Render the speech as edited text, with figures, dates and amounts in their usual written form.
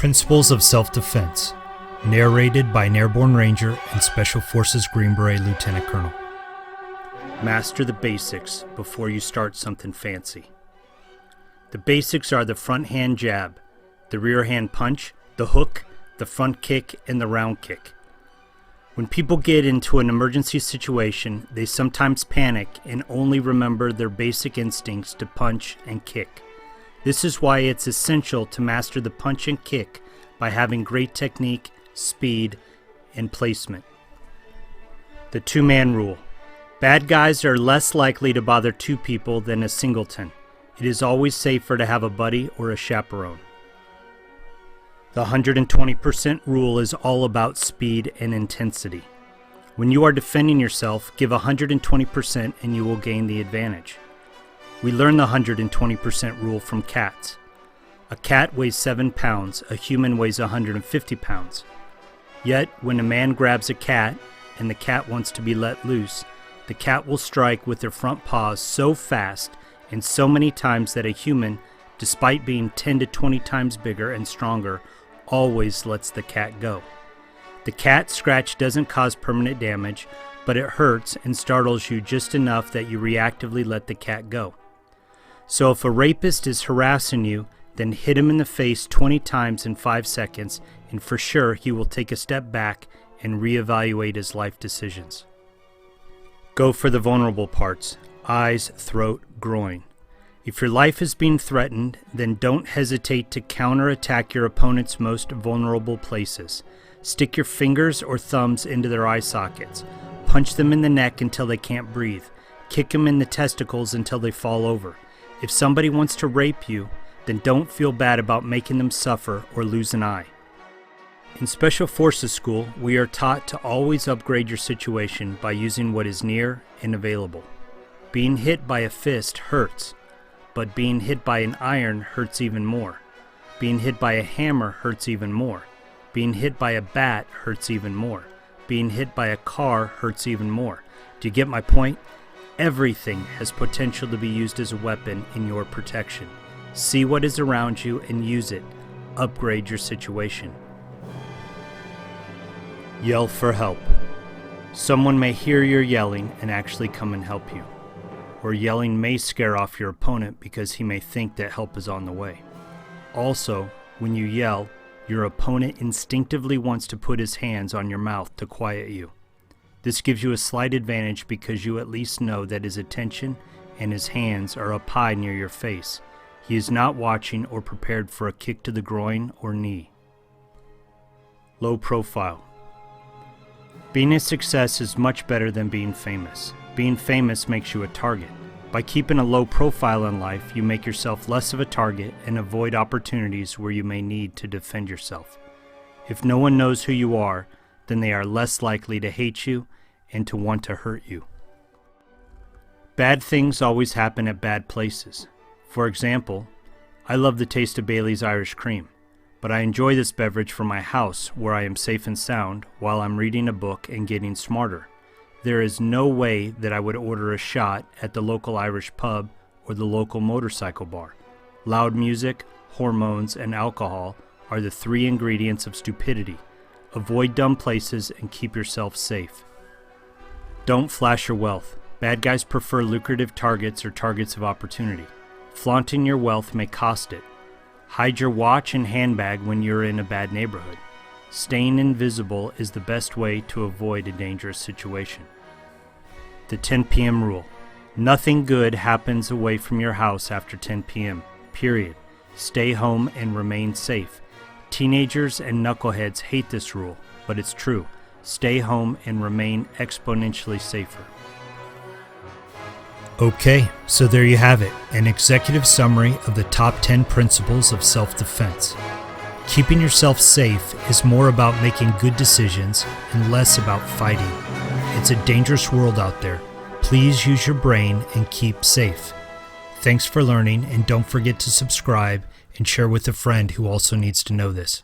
Principles of Self-Defense, narrated by an Airborne Ranger and Special Forces Green Beret Lieutenant Colonel. Master the basics before you start something fancy. The basics are the front hand jab, the rear hand punch, the hook, the front kick, and the round kick. When people get into an emergency situation, they sometimes panic and only remember their basic instincts to punch and kick. This is why it's essential to master the punch and kick by having great technique, speed, and placement. The two-man rule. Bad guys are less likely to bother two people than a singleton. It is always safer to have a buddy or a chaperone. The 120% rule is all about speed and intensity. When you are defending yourself, give 120% and you will gain the advantage. We learn the 120% rule from cats. A cat weighs 7 pounds, a human weighs 150 pounds. Yet, when a man grabs a cat and the cat wants to be let loose, the cat will strike with their front paws so fast and so many times that a human, despite being 10 to 20 times bigger and stronger, always lets the cat go. The cat scratch doesn't cause permanent damage, but it hurts and startles you just enough that you reactively let the cat go. So if a rapist is harassing you, then hit him in the face 20 times in 5 seconds, and for sure he will take a step back and reevaluate his life decisions. Go for the vulnerable parts: eyes, throat, groin. If your life is being threatened, then don't hesitate to counterattack your opponent's most vulnerable places. Stick your fingers or thumbs into their eye sockets. Punch them in the neck until they can't breathe. Kick them in the testicles until they fall over. If somebody wants to rape you, then don't feel bad about making them suffer or lose an eye. In Special Forces School, we are taught to always upgrade your situation by using what is near and available. Being hit by a fist hurts, but being hit by an iron hurts even more. Being hit by a hammer hurts even more. Being hit by a bat hurts even more. Being hit by a car hurts even more. Do you get my point? Everything has potential to be used as a weapon in your protection. See what is around you and use it. Upgrade your situation. Yell for help. Someone may hear your yelling and actually come and help you. Or yelling may scare off your opponent because he may think that help is on the way. Also, when you yell, your opponent instinctively wants to put his hands on your mouth to quiet you. This gives you a slight advantage because you at least know that his attention and his hands are up high near your face. He is not watching or prepared for a kick to the groin or knee. Low profile. Being a success is much better than being famous. Being famous makes you a target. By keeping a low profile in life, you make yourself less of a target and avoid opportunities where you may need to defend yourself. If no one knows who you are, then they are less likely to hate you and to want to hurt you. Bad things always happen at bad places. For example, I love the taste of Bailey's Irish Cream, but I enjoy this beverage from my house where I am safe and sound while I'm reading a book and getting smarter. There is no way that I would order a shot at the local Irish pub or the local motorcycle bar. Loud music, hormones, and alcohol are the 3 ingredients of stupidity. Avoid dumb places and keep yourself safe. Don't flash your wealth. Bad guys prefer lucrative targets or targets of opportunity. Flaunting your wealth may cost it. Hide your watch and handbag when you're in a bad neighborhood. Staying invisible is the best way to avoid a dangerous situation. The 10 p.m. rule. Nothing good happens away from your house after 10 p.m. Period. Stay home and remain safe. Teenagers and knuckleheads hate this rule, but it's true. Stay home and remain exponentially safer. Okay, so there you have it, an executive summary of the top 10 principles of self-defense. Keeping yourself safe is more about making good decisions and less about fighting. It's a dangerous world out there. Please use your brain and keep safe. Thanks for learning, and don't forget to subscribe and share with a friend who also needs to know this.